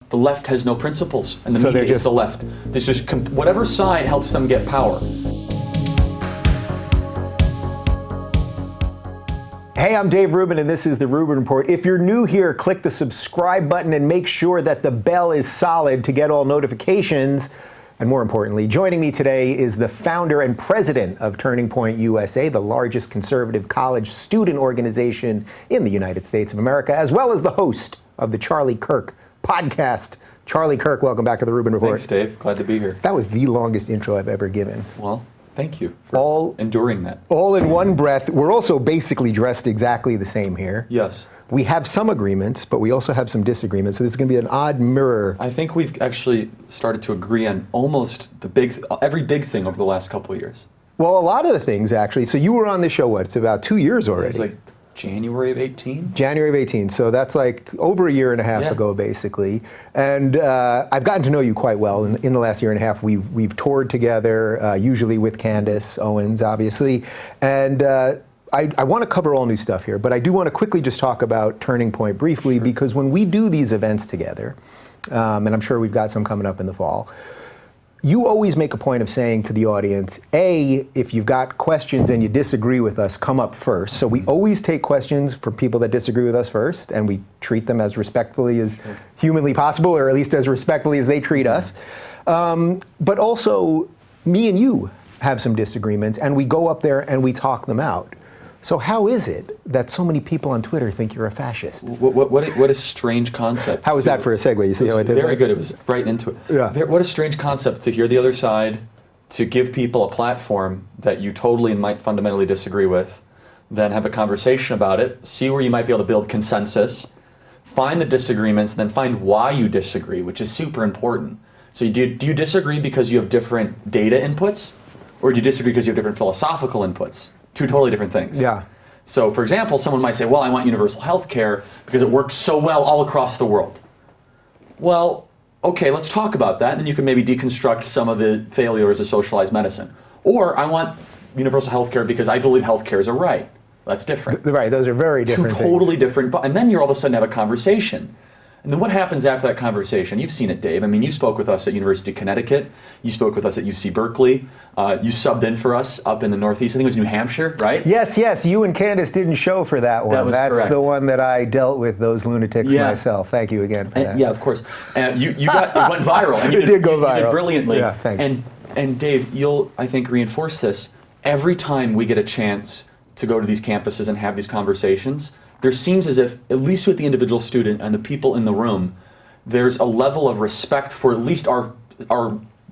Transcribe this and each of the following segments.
The left has no principles, and the media is the left. There's just whatever side helps them get power. Hey, I'm Dave Rubin, and this is the Rubin Report. If you're new here, click the subscribe button and make sure that the bell is solid to get all notifications. And more importantly, joining me today is the founder and president of Turning Point USA, the largest conservative college student organization in the United States of America, as well as the host of the Charlie Kirk podcast. Charlie Kirk, welcome back to the Rubin Report. Thanks, Dave. Glad to be here. That was the longest intro I've ever given. Well, thank you for enduring that. All in one breath. We're also basically dressed exactly the same here. Yes. We have some agreements, but we also have some disagreements, so this is going to be an odd mirror. I think we've actually started to agree on almost every big thing over the last couple of years. Well, a lot of the things, actually. So you were on this show, what? It's about 2 years already. It's like January of 18? January of 18, so that's like over a year and a half ago, basically. And I've gotten to know you quite well in the last year and a half. We've toured together, usually with Candace Owens, obviously. And I want to cover all new stuff here, but I do want to quickly just talk about Turning Point briefly, because when we do these events together, and I'm sure we've got some coming up in the fall, you always make a point of saying to the audience, A, if you've got questions and you disagree with us, come up first. So we always take questions from people that disagree with us first, and we treat them as respectfully as humanly possible, or at least as respectfully as they treat us. But also, me and you have some disagreements, and we go up there and we talk them out. So how is it that so many people on Twitter think you're a fascist? What a strange concept. How was that for a segue? You see how I did very that? good. It was right into it. Yeah. What a strange concept to hear the other side, to give people a platform that you totally and might fundamentally disagree with, then have a conversation about it, see where you might be able to build consensus, find the disagreements, and then find why you disagree, which is super important. So do you disagree because you have different data inputs, or do you disagree because you have different philosophical inputs? Two totally different things. Yeah. So, for example, someone might say, well, I want universal health care because it works so well all across the world. Well, okay, let's talk about that, and then you can maybe deconstruct some of the failures of socialized medicine. Or I want universal health care because I believe health care is a right. That's different. Right, those are very different Two totally different, and then you're all of a sudden have a conversation. And then what happens after that conversation? You've seen it, Dave. I mean, you spoke with us at University of Connecticut. You spoke with us at UC Berkeley. You subbed in for us up in the Northeast. I think it was New Hampshire, right? Yes. You and Candace didn't show for that one. That's correct. The one that I dealt with those lunatics myself. Thank you again for that. Yeah, of course. You it went viral. And it did go viral. You did brilliantly. Yeah, thanks. And Dave, you'll, I think, reinforce this. Every time we get a chance to go to these campuses and have these conversations, there seems as if, at least with the individual student and the people in the room, there's a level of respect for at least our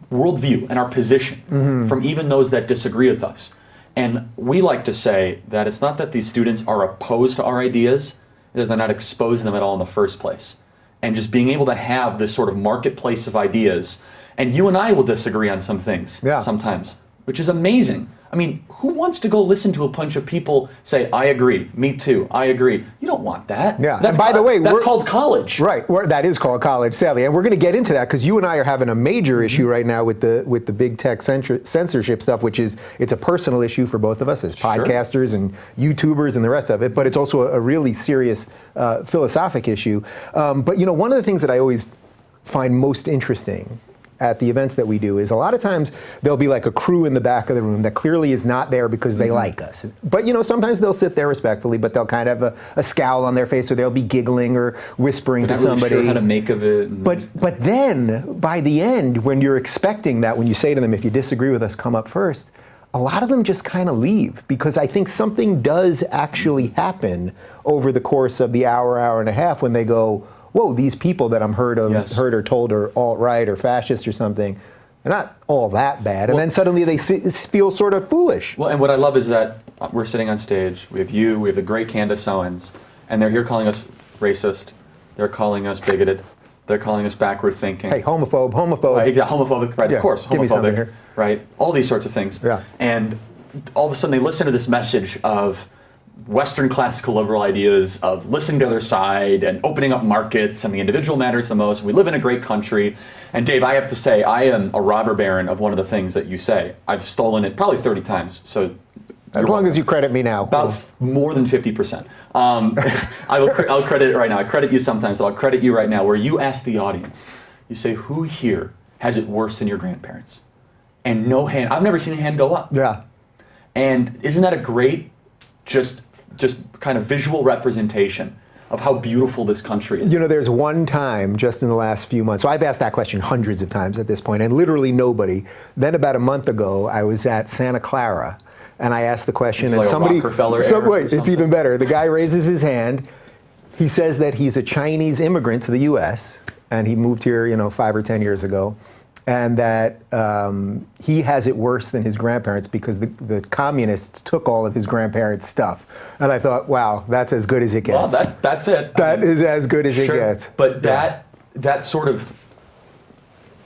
worldview and our position from even those that disagree with us. And we like to say that it's not that these students are opposed to our ideas, that they're not exposing them at all in the first place. And just being able to have this sort of marketplace of ideas, and you and I will disagree on some things sometimes, which is amazing. I mean, who wants to go listen to a bunch of people say, I agree, me too, I agree? You don't want that. Yeah, and by the way, that's called college. Right, that is called college, sadly. And we're going to get into that because you and I are having a major issue right now with the big tech censorship stuff, which is, it's a personal issue for both of us as podcasters and YouTubers and the rest of it, but it's also a really serious philosophic issue. But you know, one of the things that I always find most interesting at the events that we do is a lot of times there'll be like a crew in the back of the room that clearly is not there because they like us. But you know, sometimes they'll sit there respectfully, but they'll kind of have a scowl on their face, or they'll be giggling or whispering to somebody. Really sure how to make of it. But then by the end, when you're expecting that, when you say to them, if you disagree with us, come up first, a lot of them just kind of leave, because I think something does actually happen over the course of the hour and a half when they go, whoa, these people that I'm heard or told are alt-right or fascist or something, they're not all that bad. And then suddenly they feel sort of foolish. Well, and what I love is that we're sitting on stage, we have you, we have the great Candace Owens, and they're here calling us racist, they're calling us bigoted, they're calling us backward thinking. Hey, homophobe. Right, homophobic, right, of course, give me something here. Right, all these sorts of things. Yeah. And all of a sudden they listen to this message of Western classical liberal ideas of listening to the other side and opening up markets and the individual matters the most. We live in a great country. And Dave, I have to say, I am a robber baron of one of the things that you say. I've stolen it probably 30 times. So As long as you credit me now. About more than 50%. I'll credit it right now. I credit you sometimes, but I'll credit you right now, where you ask the audience, you say, who here has it worse than your grandparents? And no hand, I've never seen a hand go up. Yeah. And isn't that a great, just kind of visual representation of how beautiful this country is? You know, there's one time just in the last few months, so I've asked that question hundreds of times at this point, and literally nobody. Then about a month ago, I was at Santa Clara, and I asked the question, and like somebody, wait, it's even better. The guy raises his hand. He says that he's a Chinese immigrant to the U.S., and he moved here, 5 or 10 years ago, and that he has it worse than his grandparents because the communists took all of his grandparents' stuff. And I thought, wow, that's as good as it gets. Well, that's it. That is as good as it gets. But that sort of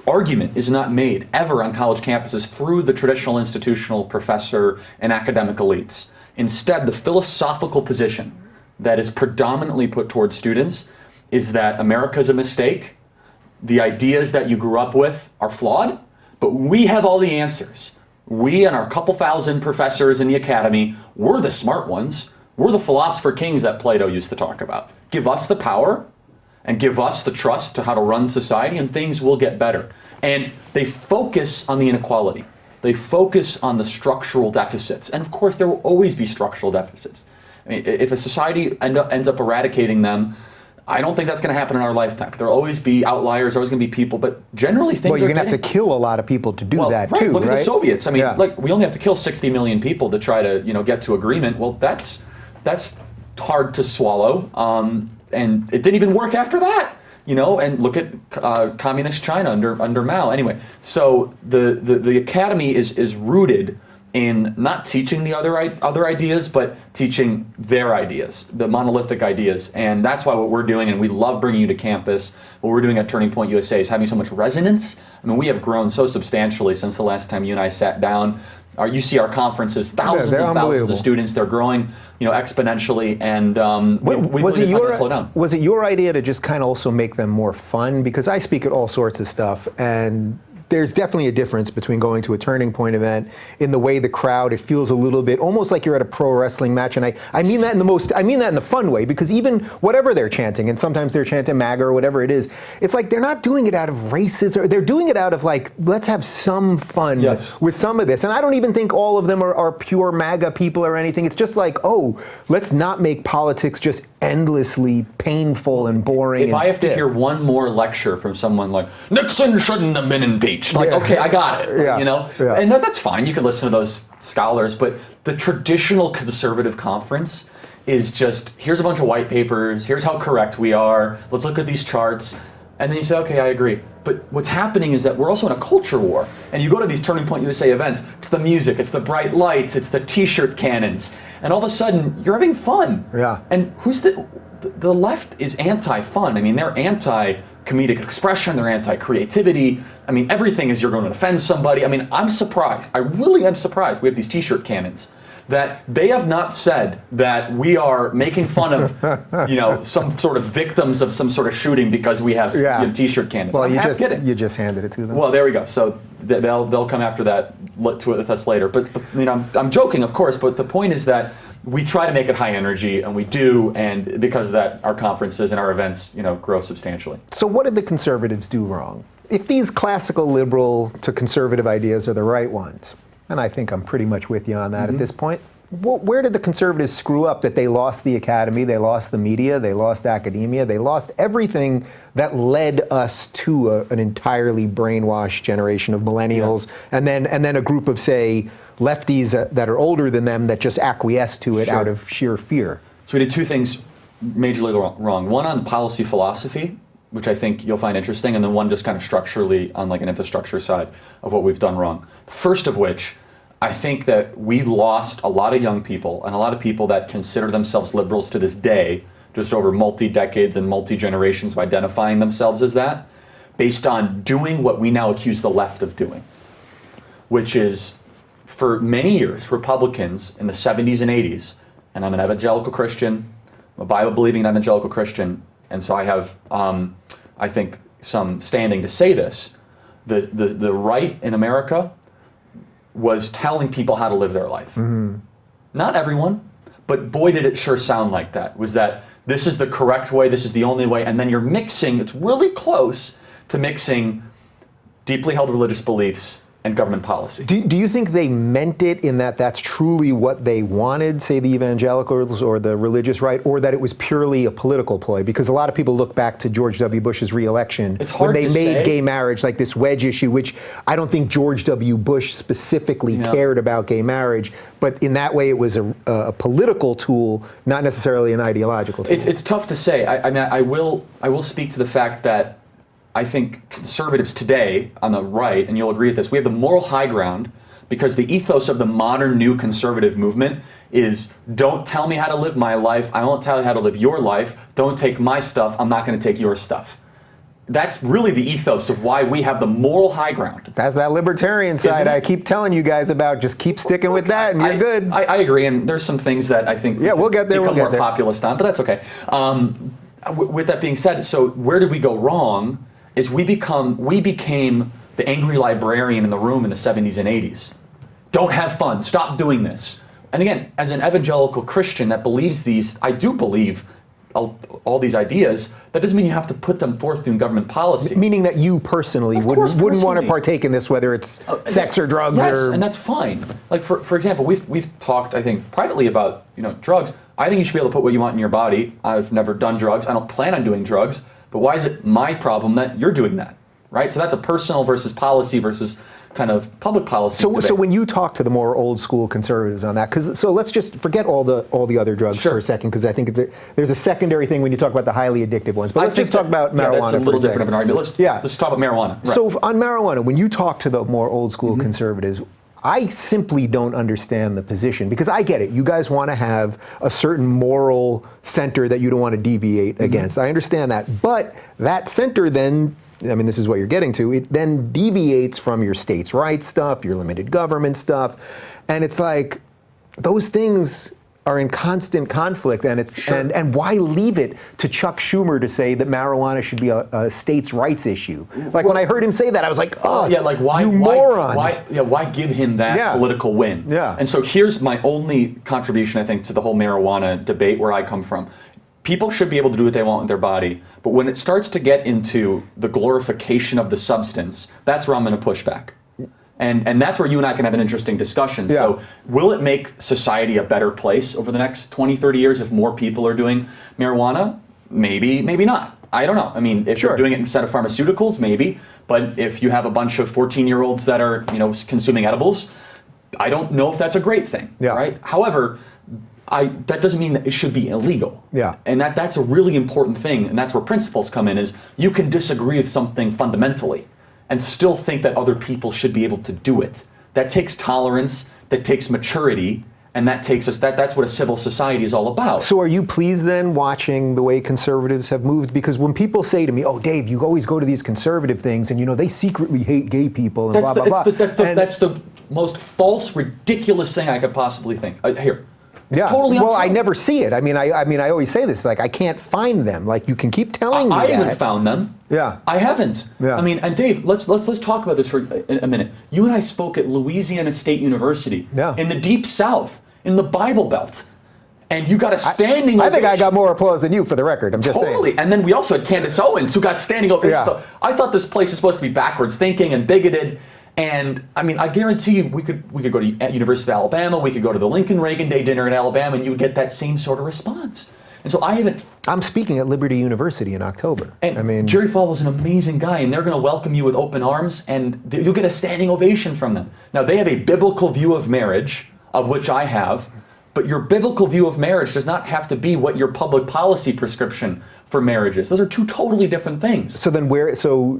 argument is not made ever on college campuses through the traditional institutional professor and academic elites. Instead, the philosophical position that is predominantly put towards students is that America's a mistake, the ideas that you grew up with are flawed, but we have all the answers. We and our couple thousand professors in the academy, we're the smart ones. We're the philosopher kings that Plato used to talk about. Give us the power and give us the trust to how to run society, and things will get better. And they focus on the inequality. They focus on the structural deficits. And of course, there will always be structural deficits. I mean, if a society ends up eradicating them, I don't think that's going to happen in our lifetime. There'll always be outliers, always going to be people, but generally things are you're going to have to kill a lot of people to do that too, Look right? at the Soviets. I mean, we only have to kill 60 million people to try to, get to agreement. Well, that's hard to swallow. And it didn't even work after that, and look at communist China under Mao. Anyway, so the academy is rooted in not teaching the other ideas, but teaching their ideas, the monolithic ideas. And that's why what we're doing, and we love bringing you to campus, what we're doing at Turning Point USA is having so much resonance. I mean, we have grown so substantially since the last time you and I sat down. You see our conferences, thousands and thousands of students. They're growing, exponentially, and we just not going to slow down. Was it your idea to just kind of also make them more fun? Because I speak at all sorts of stuff, and there's definitely a difference between going to a Turning Point event in the way the crowd, it feels a little bit almost like you're at a pro wrestling match, and I mean that in the fun way, because even whatever they're chanting, and sometimes they're chanting MAGA or whatever it is, it's like they're not doing it out of racism, or they're doing it out of like, let's have some fun with some of this. And I don't even think all of them are pure MAGA people or anything. It's just like, let's not make politics just endlessly painful and boring. If I have to hear one more lecture from someone like, Nixon shouldn't have been impeached, okay, I got it, and that's fine. You can listen to those scholars, but the traditional conservative conference is just, here's a bunch of white papers, here's how correct we are, let's look at these charts, and then you say, okay, I agree. But what's happening is that we're also in a culture war, and you go to these Turning Point USA events, it's the music, it's the bright lights, it's the t-shirt cannons, and all of a sudden, you're having fun. Yeah. And the left is anti-fun. I mean, they're anti-comedic expression, they're anti-creativity. I mean, everything is you're going to offend somebody. I mean, I'm surprised. I really am surprised we have these t-shirt cannons that they have not said that we are making fun of, some sort of victims of some sort of shooting because we have t-shirt cannons. Well, I'm you just handed it to them. Well, there we go. So they'll come after that with us later. But I'm joking, of course. But the point is that we try to make it high energy, and we do, and because of that, our conferences and our events, grow substantially. So what did the conservatives do wrong? If these classical liberal to conservative ideas are the right ones, and I think I'm pretty much with you on that at this point, where did the conservatives screw up that they lost the academy, they lost the media, they lost academia, they lost everything that led us to an entirely brainwashed generation of millennials, and then a group of, say, lefties that are older than them that just acquiesce to it out of sheer fear? So we did two things majorly wrong. One on policy philosophy, which I think you'll find interesting, and then one just kind of structurally on like an infrastructure side of what we've done wrong. First of which, I think that we lost a lot of young people and a lot of people that consider themselves liberals to this day, just over multi-decades and multi-generations of identifying themselves as that, based on doing what we now accuse the left of doing, which is, for many years, Republicans in the 70s and 80s, and I'm an evangelical Christian, I'm a Bible-believing evangelical Christian, and so I have, I think, some standing to say this. The right in America was telling people how to live their life. Not everyone, but boy did it sure sound like that. Was that this is the correct way, this is the only way, and then you're mixing, it's really close to mixing deeply held religious beliefs and government policy. Do you think they meant it in that that's truly what they wanted, say the evangelicals or the religious right, or that it was purely a political ploy? Because a lot of people look back to George W. Bush's re-election when they made gay marriage like this wedge issue, which I don't think George W. Bush specifically cared about gay marriage, but in that way it was a political tool, not necessarily an ideological tool. It's tough to say. I mean, I will speak to the fact that I think conservatives today on the right, and you'll agree with this, we have the moral high ground because the ethos of the modern new conservative movement is don't tell me how to live my life, I won't tell you how to live your life, don't take my stuff, I'm not going to take your stuff. That's really the ethos of why we have the moral high ground. That's that libertarian side I keep telling you guys about. Just keep sticking with that and you're good. I agree, and there's some things that I think we'll get there, become more populist on, but that's okay. With that being said, so where did we go wrong? Is we became the angry librarian in the room in the 70s and 80s. Don't have fun, stop doing this. And again, as an evangelical Christian that believes these, I do believe all these ideas, that doesn't mean you have to put them forth in government policy. Meaning that you personally wouldn't want to partake in this, whether it's sex or drugs or... and that's fine. Like for example, we've talked, I think, privately about drugs. I think you should be able to put what you want in your body. I've never done drugs. I don't plan on doing drugs. But why is it my problem that you're doing that, right? So that's a personal versus policy versus kind of public policy debate. So when you talk to the more old school conservatives on that, so let's just forget all the other drugs for a second, because I think there's a secondary thing when you talk about the highly addictive ones. But let's just talk about marijuana. That's a little different of an argument. Let's talk about marijuana. Right. So on marijuana, when you talk to the more old school conservatives, I simply don't understand the position, because I get it. You guys want to have a certain moral center that you don't want to deviate against. I understand that. But that center then, I mean, this is what you're getting to, it then deviates from your states' rights stuff, your limited government stuff. And it's like, those things are in constant conflict, and and why leave it to Chuck Schumer to say that marijuana should be a states' rights issue? Like when I heard him say that, I was like, oh, yeah, like why, you morons! Why give him that political win? Yeah. And so here's my only contribution, I think, to the whole marijuana debate where I come from. People should be able to do what they want with their body, but when it starts to get into the glorification of the substance, that's where I'm going to push back. And that's where you and I can have an interesting discussion. Yeah. So will it make society a better place over the next 20, 30 years if more people are doing marijuana? Maybe, maybe not. I don't know. I mean, if you're doing it instead of pharmaceuticals, maybe. But if you have a bunch of 14-year-olds that are, consuming edibles, I don't know if that's a great thing, right? However, that doesn't mean that it should be illegal. Yeah. And that's a really important thing, and that's where principles come in, is you can disagree with something fundamentally and still think that other people should be able to do it. That takes tolerance, that takes maturity, and that's what a civil society is all about. So are you pleased then watching the way conservatives have moved? Because when people say to me, oh, Dave, you always go to these conservative things and they secretly hate gay people and blah, blah, blah. That's the most false, ridiculous thing I could possibly think. Here. It's totally well, I never see it. I mean, I always say this, like, I can't find them. Like, you can keep telling me that. I haven't found them. Yeah. I haven't. Yeah. I mean, and Dave, let's talk about this for a minute. You and I spoke at Louisiana State University in the Deep South, in the Bible Belt. And you got a standing ovation. I think I got more applause than you, for the record. I'm just saying. Totally. And then we also had Candace Owens, who got standing ovation. Yeah. I thought this place is supposed to be backwards thinking and bigoted. And I mean, I guarantee you, we could go to University of Alabama, we could go to the Lincoln Reagan Day dinner in Alabama, and you would get that same sort of response. And so I'm speaking at Liberty University in October. And Jerry Falwell's an amazing guy, and they're going to welcome you with open arms, and you'll get a standing ovation from them. Now, they have a biblical view of marriage, of which I have, but your biblical view of marriage does not have to be what your public policy prescription for marriage is. Those are two totally different things. So then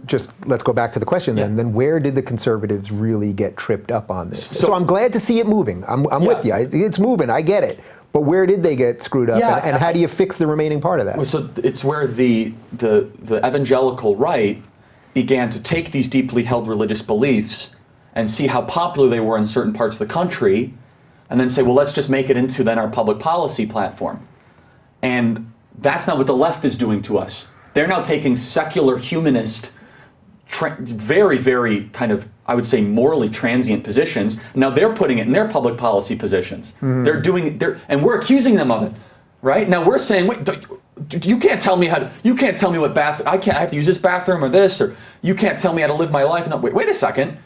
just let's go back to the question then. Then where did the conservatives really get tripped up on this? So I'm glad to see it moving. I'm with you. It's moving. I get it. But where did they get screwed up? And how do you fix the remaining part of that? So it's where the evangelical right began to take these deeply held religious beliefs and see how popular they were in certain parts of the country, and then say, well, let's just make it into then our public policy platform. And that's not what the left is doing to us. They're now taking secular humanist very, very kind of, I would say, morally transient positions. Now they're putting it in their public policy positions. They're doing it, and we're accusing them of it, right? Now we're saying, wait, you can't tell me you can't tell me what bathroom, I have to use this bathroom or this, or you can't tell me how to live my life. No, wait a second.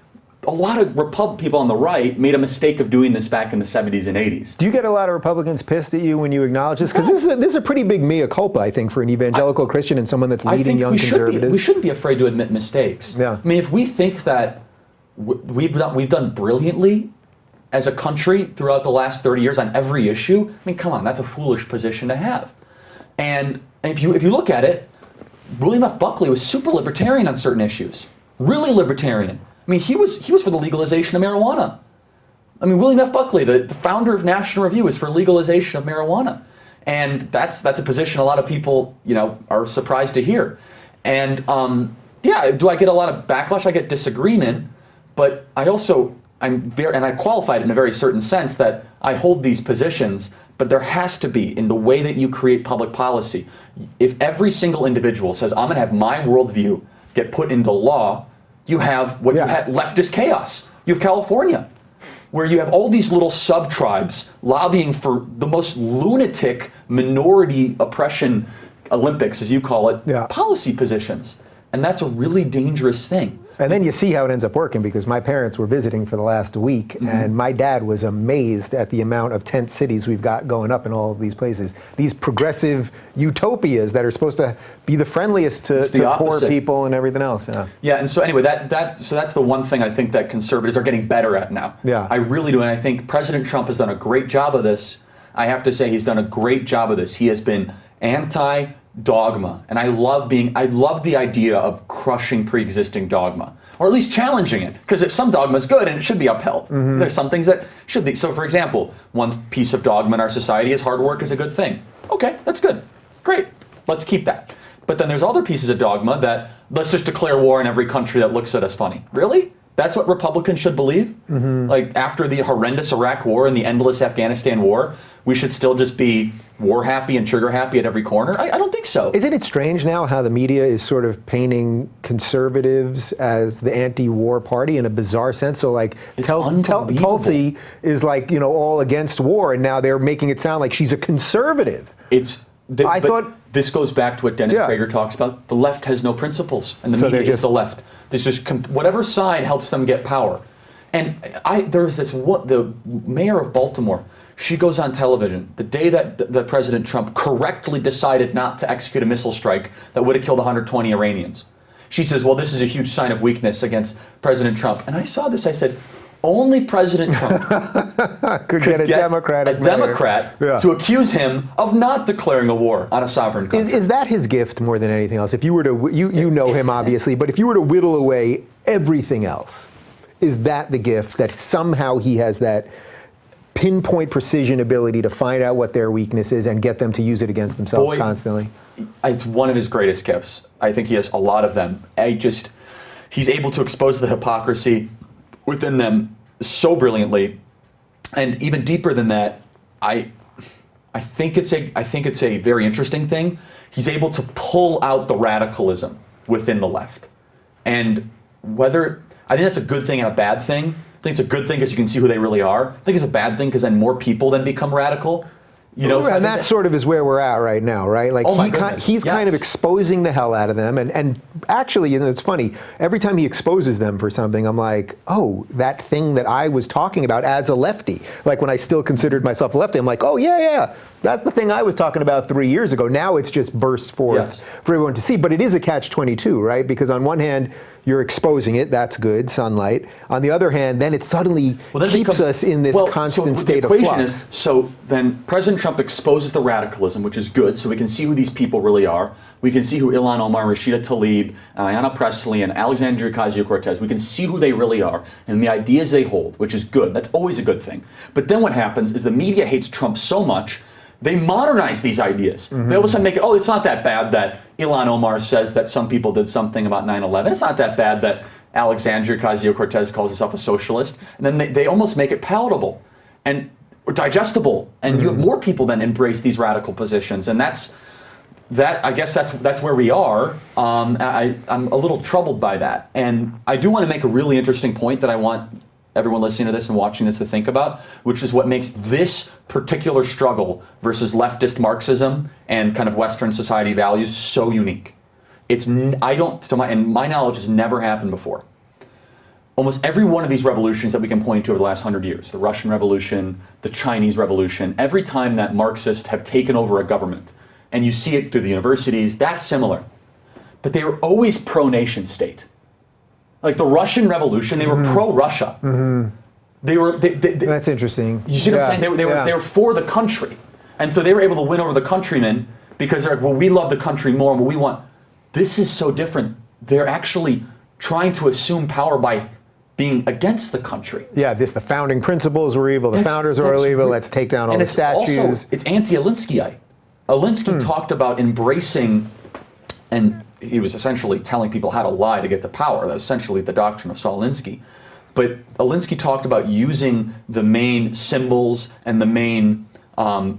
A lot of people on the right made a mistake of doing this back in the 70s and 80s. Do you get a lot of Republicans pissed at you when you acknowledge this? Because this is a pretty big mea culpa, I think, for an evangelical Christian and someone that's leading young conservatives. We shouldn't be afraid to admit mistakes. Yeah. I mean, if we think that we've done brilliantly as a country throughout the last 30 years on every issue, I mean, come on, that's a foolish position to have. And if you look at it, William F. Buckley was super libertarian on certain issues, really libertarian. I mean, he was for the legalization of marijuana. I mean, William F. Buckley, the founder of National Review, is for legalization of marijuana, and that's a position a lot of people, are surprised to hear. And yeah, do I get a lot of backlash? I get disagreement, but I qualified in a very certain sense that I hold these positions. But there has to be, in the way that you create public policy, if every single individual says, I'm going to have my worldview get put into law, you have you have leftist chaos. You have California, where you have all these little sub-tribes lobbying for the most lunatic minority oppression Olympics, as you call it, policy positions. And that's a really dangerous thing. And then you see how it ends up working, because my parents were visiting for the last week, and my dad was amazed at the amount of tent cities we've got going up in all of these places. These progressive utopias that are supposed to be the friendliest to poor people and everything else. Yeah, and so anyway, so that's the one thing I think that conservatives are getting better at now. Yeah. I really do, and I think President Trump has done a great job of this. I have to say he's done a great job of this. He has been anti-dogma, and I love the idea of crushing pre-existing dogma, or at least challenging it, because if some dogma is good and it should be upheld. There's some things that should be. So for example, one piece of dogma in our society is hard work is a good thing. Okay, that's good. Great. Let's keep that. But then there's other pieces of dogma that let's just declare war in every country that looks at us funny. Really? That's what Republicans should believe? Like after the horrendous Iraq war and the endless Afghanistan war, we should still just be war happy and trigger happy at every corner? I don't think so. Isn't it strange now how the media is sort of painting conservatives as the anti-war party in a bizarre sense? So like Tulsi is like, all against war, and now they're making it sound like she's a conservative. I thought this goes back to what Dennis Prager talks about. The left has no principles, and the media is the left. There's just whatever side helps them get power. And there's the mayor of Baltimore. She goes on television the day that President Trump correctly decided not to execute a missile strike that would have killed 120 Iranians. She says, well, this is a huge sign of weakness against President Trump. And I saw this. I said, only President Trump could get a Democrat to accuse him of not declaring a war on a sovereign country. Is that his gift more than anything else? If you were to, you know him obviously, but if you were to whittle away everything else, is that the gift that somehow he has that pinpoint precision ability to find out what their weakness is and get them to use it against themselves constantly? It's one of his greatest gifts. I think he has a lot of them. He's able to expose the hypocrisy within them so brilliantly, and even deeper than that, I think it's a very interesting thing. He's able to pull out the radicalism within the left, and I think that's a good thing and a bad thing. I think it's a good thing because you can see who they really are. I think it's a bad thing because then more people then become radical. And that sort of is where we're at right now, right? Like he's kind of exposing the hell out of them, and actually, it's funny. Every time he exposes them for something, I'm like, oh, that thing that I was talking about as a lefty. Like when I still considered myself a lefty, I'm like, oh yeah, that's the thing I was talking about 3 years ago. Now it's just burst forth for everyone to see. But it is a catch-22, right? Because on one hand, you're exposing it. That's good, sunlight. On the other hand, then it suddenly keeps us in this constant state of flux. So then President Trump exposes the radicalism, which is good, so we can see who these people really are. We can see who Ilhan Omar, Rashida Tlaib, Ayanna Pressley, and Alexandria Ocasio-Cortez, we can see who they really are and the ideas they hold, which is good. That's always a good thing. But then what happens is the media hates Trump so much, they modernize these ideas. They all of a sudden make it, it's not that bad that Ilhan Omar says that some people did something about 9/11. It's not that bad that Alexandria Ocasio-Cortez calls herself a socialist. And then they almost make it palatable or digestible. And you have more people then embrace these radical positions. And I guess that's where we are. I'm a little troubled by that. And I do want to make a really interesting point that I want everyone listening to this and watching this to think about, which is what makes this particular struggle versus leftist Marxism and kind of Western society values so unique. And my knowledge has never happened before. Almost every one of these revolutions that we can point to over the last 100 years, the Russian Revolution, the Chinese Revolution, every time that Marxists have taken over a government, and you see it through the universities, that's similar. But they were always pro-nation state. Like the Russian Revolution, they were pro-Russia. Mm-hmm. That's interesting. You see what I'm saying? They were for the country. And so they were able to win over the countrymen because they're like, well, we love the country more and we want. This is so different. They're actually trying to assume power by being against the country. Yeah, the founding principles were evil, the founders are all evil, let's take down all the statues. It's anti-Alinskyite. Alinsky talked about embracing, and he was essentially telling people how to lie to get to power. That's essentially the doctrine of Saul Alinsky. But Alinsky talked about using the main symbols and the main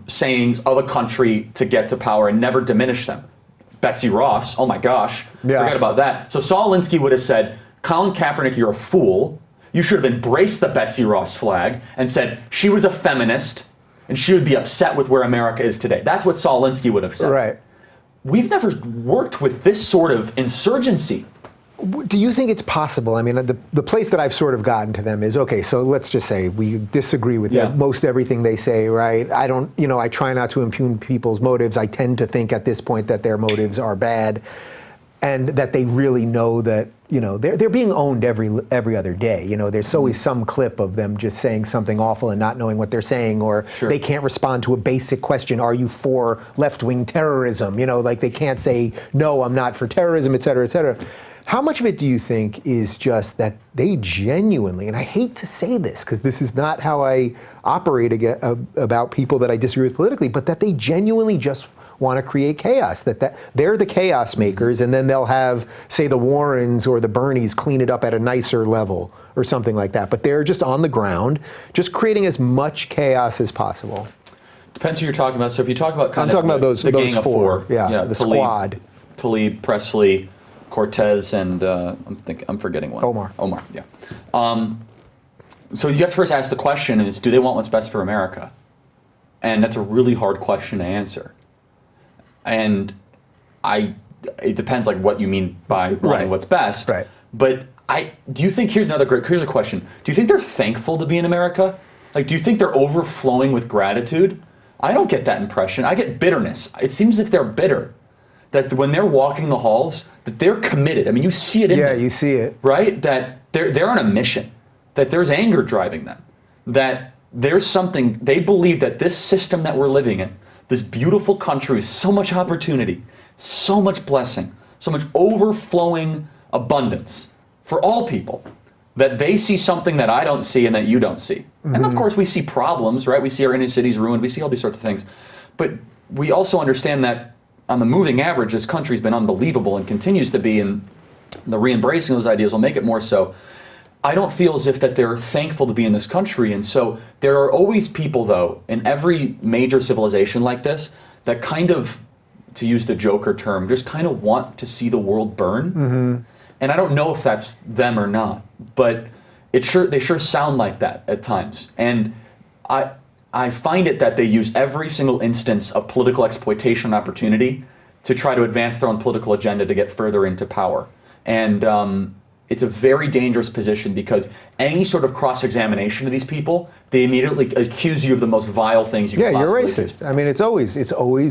sayings of a country to get to power and never diminish them. Betsy Ross, oh my gosh, forget about that. So Saul Alinsky would have said, Colin Kaepernick, you're a fool. You should have embraced the Betsy Ross flag and said she was a feminist and she would be upset with where America is today. That's what Saul Alinsky would have said. Right. We've never worked with this sort of insurgency. Do you think it's possible? I mean, the place that I've sort of gotten to them is, okay, so let's just say we disagree with most everything they say, right? I try not to impugn people's motives. I tend to think at this point that their motives are bad and that they really know that, they're being owned every other day. There's always some clip of them just saying something awful and not knowing what they're saying, or they can't respond to a basic question, are you for left-wing terrorism? Like they can't say, no, I'm not for terrorism, et cetera, et cetera. How much of it do you think is just that they genuinely, and I hate to say this because this is not how I operate about people that I disagree with politically, but that they genuinely just want to create chaos, that they're the chaos makers, and then they'll have, say, the Warrens or the Bernies clean it up at a nicer level or something like that. But they're just on the ground, just creating as much chaos as possible. Depends who you're talking about. So if you talk about I'm talking about those gang of four, the squad. Tlaib, Presley, Cortez, and I'm forgetting one. Omar, yeah. So you have to first ask the question is, do they want what's best for America? And that's a really hard question to answer. And it depends like what you mean by wanting what's best. Right. But do you think, here's a question. Do you think they're thankful to be in America? Like, do you think they're overflowing with gratitude? I don't get that impression. I get bitterness. It seems as if they're bitter. That when they're walking the halls, that they're committed. I mean, you see it in them. Yeah, you see it. Right? That they're on a mission. That there's anger driving them. That there's something, they believe that this system that we're living in, this beautiful country with so much opportunity, so much blessing, so much overflowing abundance for all people, that they see something that I don't see and that you don't see. And of course we see problems, right? We see our inner cities ruined, we see all these sorts of things. But we also understand that on the moving average, this country's been unbelievable and continues to be, and the re-embracing of those ideas will make it more so. I don't feel as if that they're thankful to be in this country. And so there are always people, though, in every major civilization like this that kind of, to use the Joker term, just kind of want to see the world burn. And I don't know if that's them or not, but they sure sound like that at times. And I find it that they use every single instance of political exploitation opportunity to try to advance their own political agenda to get further into power. And it's a very dangerous position because any sort of cross-examination of these people, they immediately accuse you of the most vile things you can possibly you're racist. do. I mean, it's always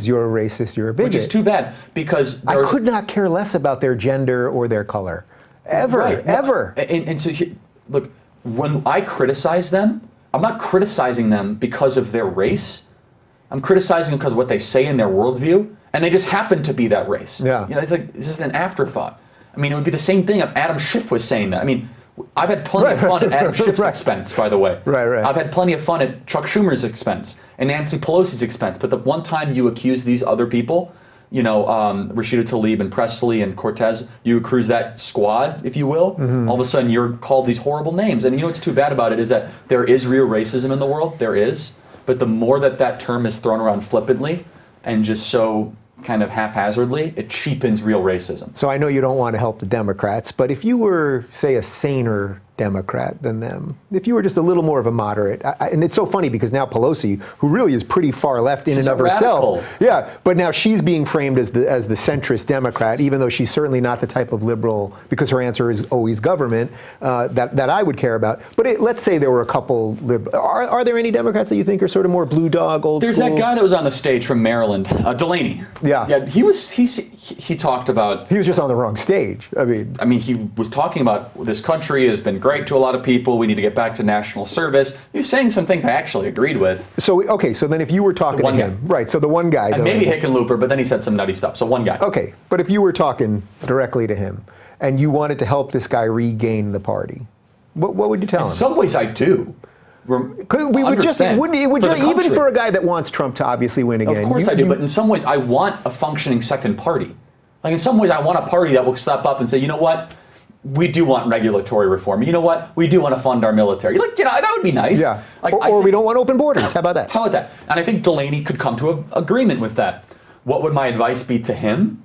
you're a racist, you're a bigot. Which is too bad because I could not care less about their gender or their color, ever. And so, look, when I criticize them, I'm not criticizing them because of their race. I'm criticizing them because of what they say in their worldview, and they just happen to be that race. Yeah. It's like this is an afterthought. I mean, it would be the same thing if Adam Schiff was saying that. I mean, I've had plenty of fun at Adam Schiff's expense, by the way. Right. I've had plenty of fun at Chuck Schumer's expense and Nancy Pelosi's expense. But the one time you accuse these other people, Rashida Tlaib and Presley and Cortez, you accuse that squad, if you will, all of a sudden you're called these horrible names. And what's too bad about it is that there is real racism in the world. There is. But the more that term is thrown around flippantly and just so kind of haphazardly, it cheapens real racism. So I know you don't want to help the Democrats, but if you were, say, a saner Democrat than them, if you were just a little more of a moderate, and it's so funny because now Pelosi, who really is pretty far left in She's and of a herself, radical. yeah, but now she's being framed as the centrist Democrat, even though she's certainly not the type of liberal, because her answer is always government, that I would care about. But let's say there were a couple, are there any Democrats that you think are sort of more blue dog, old There's school? that guy that was on the stage from Maryland, Delaney. Yeah. He talked about. He was just on the wrong stage. I mean, He was talking about this country has been great to a lot of people. We need to get back to national service. He was saying some things I actually agreed with. so okay, so then if you were talking to one him, right? So the one guy, And maybe Hickenlooper, but then he said some nutty stuff. So one guy. Okay, but if you were talking directly to him and you wanted to help this guy regain the party, what would you tell him? In some ways, I do. We would just, Understand. even country. for a guy that wants Trump to obviously win again. Of course I do, but in some ways I want a functioning second party. Like in some ways I want a party that will step up and say, you know what? We do want regulatory reform. You know what? We do want to fund our military. Like, that would be nice. Yeah. Like, or we don't want open borders. How about that? How about that? And I think Delaney could come to an agreement with that. What would my advice be to him?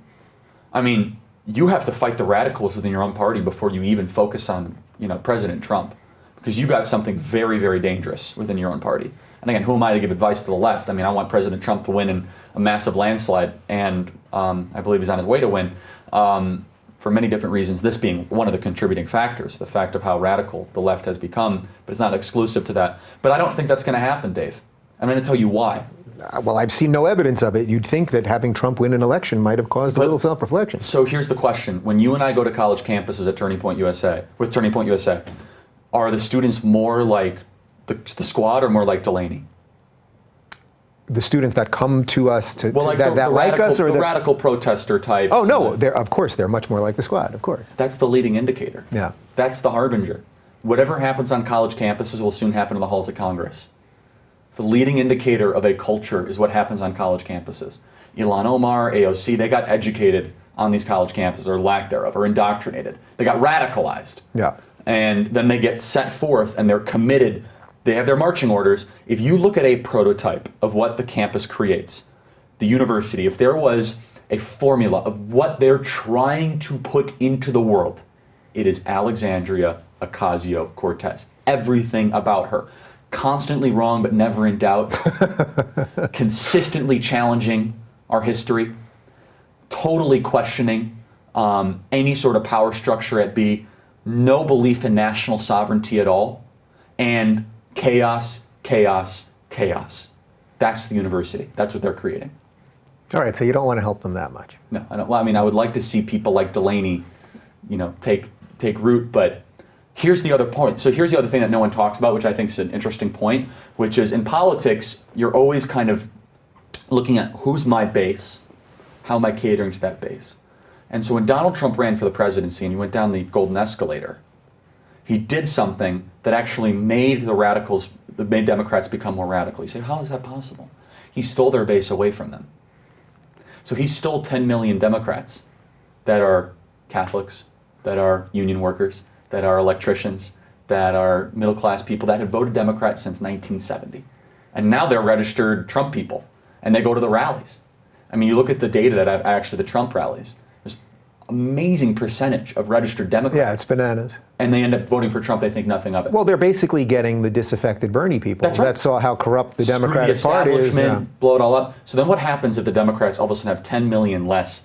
I mean, you have to fight the radicals within your own party before you even focus on, President Trump, because you got something very, very dangerous within your own party. And again, who am I to give advice to the left? I mean, I want President Trump to win in a massive landslide, and I believe he's on his way to win. For many different reasons, this being one of the contributing factors, the fact of how radical the left has become, but it's not exclusive to that. But I don't think that's going to happen, Dave. I'm going to tell you why. Well, I've seen no evidence of it. You'd think that having Trump win an election might have caused a little self-reflection. So here's the question. When you and I go to college campuses at Turning Point USA, are the students more like the squad or more like Delaney? The students that come to us The like us, or the radical protester types. Oh no, of course they're much more like the squad. Of course. That's the leading indicator. Yeah. That's the harbinger. Whatever happens on college campuses will soon happen in the halls of Congress. The leading indicator of a culture is what happens on college campuses. Ilhan Omar, AOC, they got educated on these college campuses, or lack thereof, or indoctrinated. They got radicalized. Yeah. And then they get set forth and they're committed. They have their marching orders. If you look at a prototype of what the campus creates, the university, if there was a formula of what they're trying to put into the world, it is Alexandria Ocasio-Cortez. Everything about her. Constantly wrong but never in doubt. Consistently challenging our history. Totally questioning any sort of power structure at B. No belief in national sovereignty at all. And chaos, chaos, chaos. That's the university. That's what they're creating. All right, so you don't want to help them that much. No, I don't. Well, I mean, I would like to see people like Delaney, take root. But here's the other point. So here's the other thing that no one talks about, which I think is an interesting point, which is in politics, you're always kind of looking at who's my base, how am I catering to that base. And so when Donald Trump ran for the presidency and he went down the golden escalator, he did something that actually made made Democrats become more radical. You say, how is that possible? He stole their base away from them. So he stole 10 million Democrats that are Catholics, that are union workers, that are electricians, that are middle-class people that have voted Democrat since 1970. And now they're registered Trump people, and they go to the rallies. I mean, you look at the data the Trump rallies, there's amazing percentage of registered Democrats. Yeah, it's bananas. And they end up voting for Trump, they think nothing of it. Well, they're basically getting the disaffected Bernie people. That's right. That saw how corrupt the Democratic Screw the Party is. establishment, blow it all up. So then what happens if the Democrats all of a sudden have 10 million less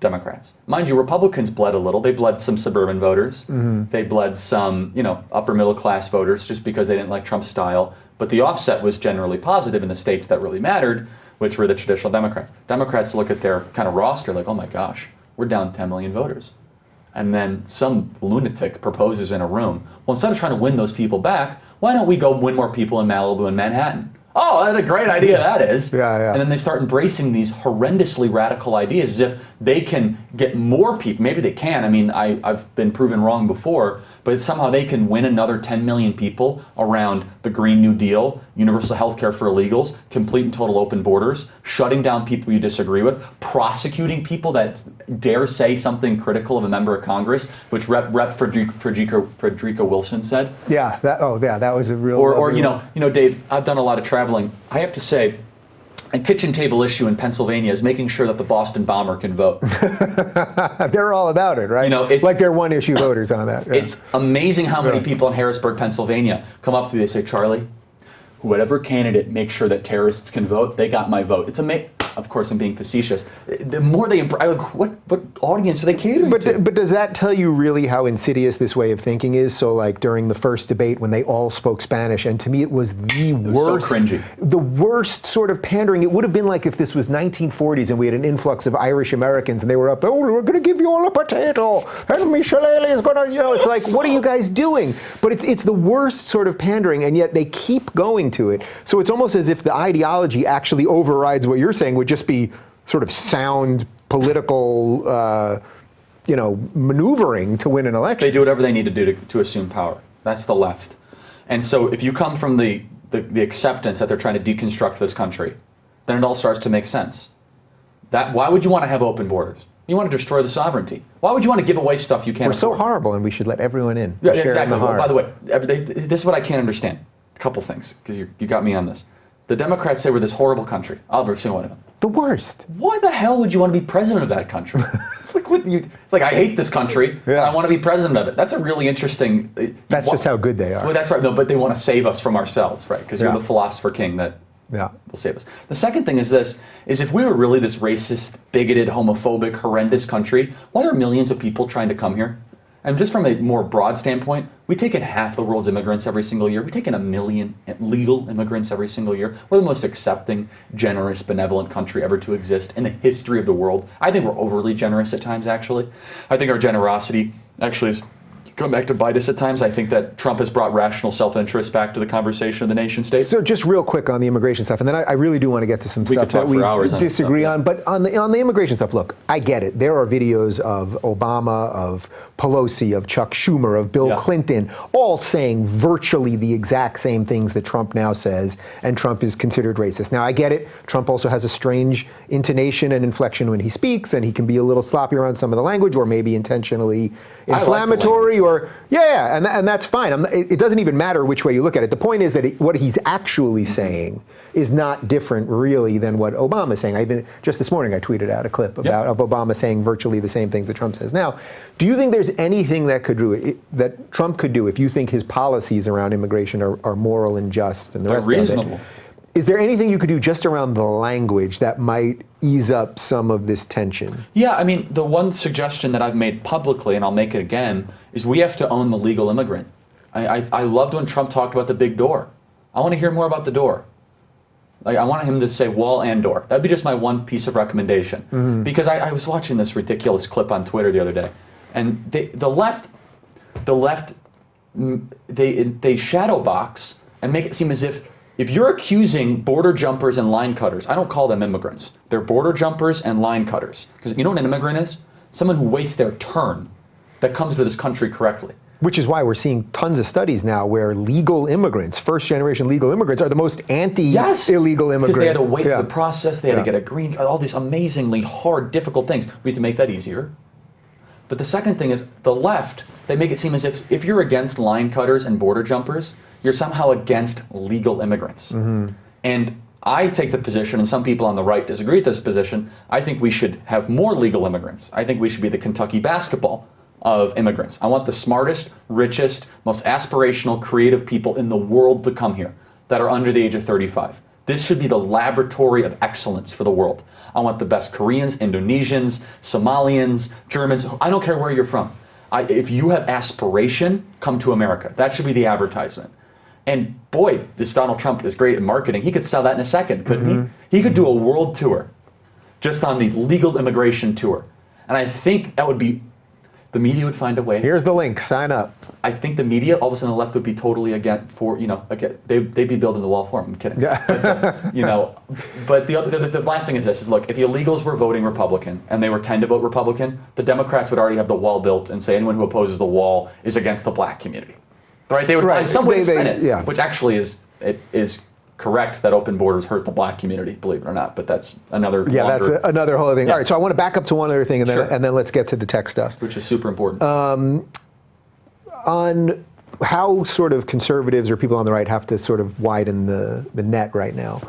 Democrats? Mind you, Republicans bled a little. They bled some suburban voters. Mm-hmm. They bled some, upper middle class voters just because they didn't like Trump's style. But the offset was generally positive in the states that really mattered, which were the traditional Democrats. Democrats look at their kind of roster like, oh my gosh, we're down 10 million voters. And then some lunatic proposes in a room, well, instead of trying to win those people back, why don't we go win more people in Malibu and Manhattan? Oh, what a great idea that is. Yeah. And then they start embracing these horrendously radical ideas as if they can get more people. Maybe they can. I mean, I've been proven wrong before, but somehow they can win another 10 million people around the Green New Deal, universal health care for illegals, complete and total open borders, shutting down people you disagree with, prosecuting people that dare say something critical of a member of Congress, which Rep. Frederica Wilson said. Yeah, that was a real... Or Dave, I've done a lot of traveling. I have to say, a kitchen table issue in Pennsylvania is making sure that the Boston bomber can vote. They're all about it, right? You know, it's like they're one-issue voters on that. Yeah. It's amazing how many people in Harrisburg, Pennsylvania, come up to me. They say, "Charlie, whatever candidate makes sure that terrorists can vote, they got my vote." It's amazing. Of course, I'm being facetious. The more they, what audience are they catering to? But does that tell you really how insidious this way of thinking is? So, like during the first debate, when they all spoke Spanish, and to me, it was the worst, so cringy. The worst sort of pandering. It would have been like if this was 1940s and we had an influx of Irish Americans, and they were up. "Oh, we're going to give you all a potato, and Michelle is going to," you know. It's like, what are you guys doing? But it's the worst sort of pandering, and yet they keep going to it. So it's almost as if the ideology actually overrides what you're saying. Would just be sort of sound political, maneuvering to win an election. They do whatever they need to do to assume power. That's the left. And so if you come from the acceptance that they're trying to deconstruct this country, then it all starts to make sense. Why would you want to have open borders? You want to destroy the sovereignty. Why would you want to give away stuff you can't We're afford? so horrible, and we should let everyone in. Yeah, share exactly. in the harm. Well, by the way, this is what I can't understand. A couple things, because you got me on this. The Democrats say we're this horrible country. I'll every single one of them. The worst. Why the hell would you want to be president of that country? It's like I hate this country. Yeah. I want to be president of it. That's a really interesting. That's just how good they are. Well, that's right. No, but they want to save us from ourselves, right? Because you're the philosopher king that will save us. The second thing is this: if we were really this racist, bigoted, homophobic, horrendous country, why are millions of people trying to come here? And just from a more broad standpoint, we take in half the world's immigrants every single year. We take in 1 million legal immigrants every single year. We're the most accepting, generous, benevolent country ever to exist in the history of the world. I think we're overly generous at times, actually. I think our generosity actually is going back to bite us at times. I think that Trump has brought rational self-interest back to the conversation of the nation state. So just real quick on the immigration stuff, and then I really do want to get to some stuff that we disagree on. But on the immigration stuff, look, I get it. There are videos of Obama, of Pelosi, of Chuck Schumer, of Bill Clinton, all saying virtually the exact same things that Trump now says, and Trump is considered racist. Now, I get it. Trump also has a strange intonation and inflection when he speaks, and he can be a little sloppy around some of the language, or maybe intentionally inflammatory, and that's fine. It doesn't even matter which way you look at it. The point is that what he's actually saying is not different, really, than what Obama is saying. Just this morning, I tweeted out a clip of Obama saying virtually the same things that Trump says now. Do you think there's anything that Trump could do if you think his policies around immigration are moral and just and the rest reasonable. of it? Is there anything you could do just around the language that might ease up some of this tension? Yeah, I mean, the one suggestion that I've made publicly, and I'll make it again, is we have to own the legal immigrant. I loved when Trump talked about the big door. I want to hear more about the door. Like, I want him to say wall and door. That'd be just my one piece of recommendation. Mm-hmm. Because I was watching this ridiculous clip on Twitter the other day, and the left, they shadow box and make it seem as if you're accusing border jumpers and line cutters, I don't call them immigrants. They're border jumpers and line cutters. Because you know what an immigrant is? Someone who waits their turn that comes to this country correctly. Which is why we're seeing tons of studies now where legal immigrants, first-generation legal immigrants, are the most anti-illegal immigrants. Because they had to wait for the process, they had to get a green card, all these amazingly hard, difficult things. We have to make that easier. But the second thing is, the left, they make it seem as if you're against line cutters and border jumpers, you're somehow against legal immigrants. Mm-hmm. And I take the position, and some people on the right disagree with this position, I think we should have more legal immigrants. I think we should be the Kentucky basketball of immigrants. I want the smartest, richest, most aspirational, creative people in the world to come here that are under the age of 35. This should be the laboratory of excellence for the world. I want the best Koreans, Indonesians, Somalians, Germans, I don't care where you're from. If you have aspiration, come to America. That should be the advertisement. And boy, this Donald Trump is great at marketing. He could sell that in a second, couldn't he? He could do a world tour just on the legal immigration tour. And I think that would be, the media would find a way. Here's the link, sign up. I think the media, all of a sudden the left would be totally against, they'd be building the wall for him. I'm kidding. Yeah. But the last thing is this, look, if the illegals were voting Republican and they were tend to vote Republican, the Democrats would already have the wall built and say anyone who opposes the wall is against the black community. Right? They would find some way to spin it, which actually is correct that open borders hurt the black community, believe it or not, but that's another that's another whole other thing. All right, so I want to back up to one other thing, and then let's get to the tech stuff. Which is super important. On how sort of conservatives or people on the right have to sort of widen the net right now.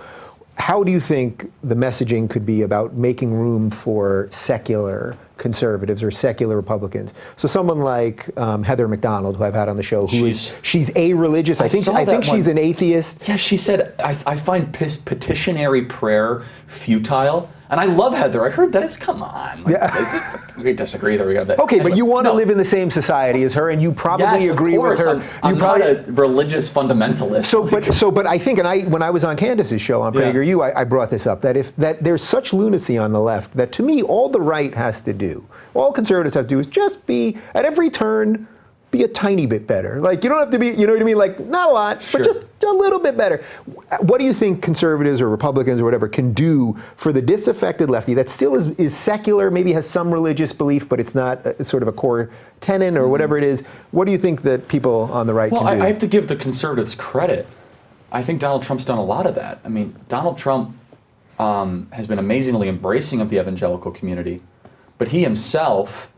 how do you think the messaging could be about making room for secular conservatives or secular Republicans? So someone like Heather McDonald, who I've had on the show, she's a-religious. I think she's an atheist. Yeah, she said, I find petitionary prayer futile. And I love Heather. I heard that. Come on. We disagree that we got that. Okay, but you want to live in the same society as her, and you probably agree with her. I'm not a religious fundamentalist. But I think, when I was on Candace's show on Prager U, I brought this up, that there's such lunacy on the left that to me, all the right has to do, all conservatives have to do is just be, at every turn, be a tiny bit better. Like, you don't have to be, you know what I mean? Like, not a lot, but just a little bit better. What do you think conservatives or Republicans or whatever can do for the disaffected lefty that still is secular, maybe has some religious belief, but it's not sort of a core tenet or whatever it is? What do you think that people on the right can do? Well, I have to give the conservatives credit. I think Donald Trump's done a lot of that. I mean, Donald Trump has been amazingly embracing of the evangelical community, but he himself,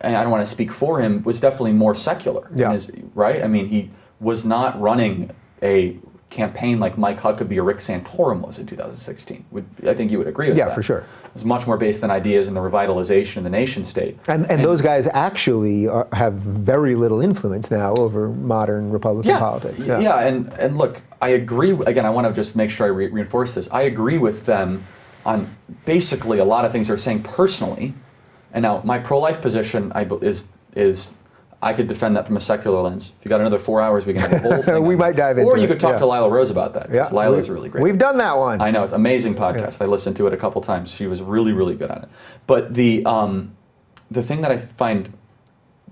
and I don't want to speak for him, was definitely more secular. Yeah. Right? I mean, he was not running a campaign like Mike Huckabee or Rick Santorum was in 2016. I think you would agree with that. Yeah, for sure. It was much more based on ideas and the revitalization of the nation state. And those guys actually have very little influence now over modern Republican politics. Yeah, and look, I agree. Again, I want to just make sure I reinforce this. I agree with them on basically a lot of things they're saying personally. And now, my pro-life position is I could defend that from a secular lens. If you got another 4 hours, we can have a whole thing. We might dive into it. Or you could talk to Lila Rose about that, because Lila is really great. We've done that one. I know, it's an amazing podcast. I listened to it a couple times. She was really, really good at it. But the thing that I find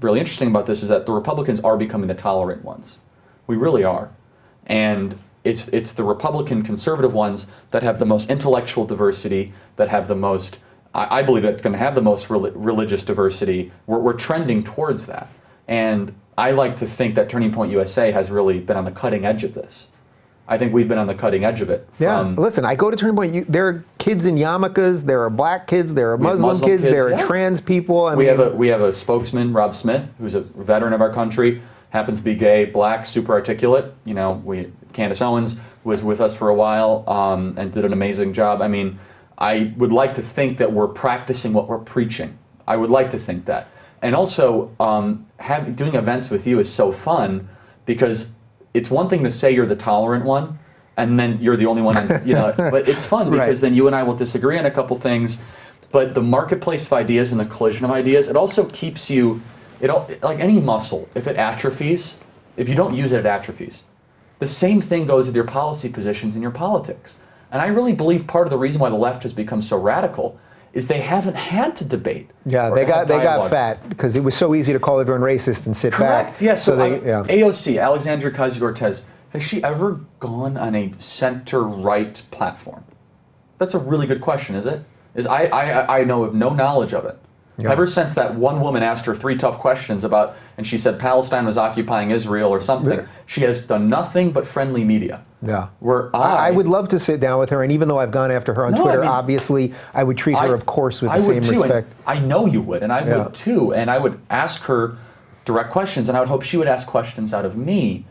really interesting about this is that the Republicans are becoming the tolerant ones. We really are. And it's the Republican conservative ones that have the most intellectual diversity, that have the most, I believe that's going to have the most religious diversity. We're trending towards that. And I like to think that Turning Point USA has really been on the cutting edge of this. I think we've been on the cutting edge of it. Listen, I go to Turning Point. There are kids in yarmulkes. There are black kids. There are Muslim kids. There are trans people. We have a spokesman, Rob Smith, who's a veteran of our country, happens to be gay, black, super articulate. You know, Candace Owens was with us for a while and did an amazing job. I mean, I would like to think that we're practicing what we're preaching. I would like to think that. And also, doing events with you is so fun because it's one thing to say you're the tolerant one, and then you're the only one, but it's fun because then you and I will disagree on a couple things, but the marketplace of ideas and the collision of ideas, it also keeps you, like any muscle, if it atrophies, if you don't use it, it atrophies. The same thing goes with your policy positions in your politics. And I really believe part of the reason why the left has become so radical is they haven't had to debate. Yeah, they got fat because it was so easy to call everyone racist and sit back. Correct. Yeah. So AOC, Alexandria Ocasio-Cortez, has she ever gone on a center-right platform? That's a really good question, is it? I know of no knowledge of it. Yeah. Ever since that one woman asked her 3 tough questions about, and she said Palestine was occupying Israel or something, she has done nothing but friendly media. Yeah. I would love to sit down with her, and even though I've gone after her on Twitter, obviously, I would treat her, of course, with the same respect. I know you would, and I would too, and I would ask her direct questions, and I would hope she would ask questions out of me.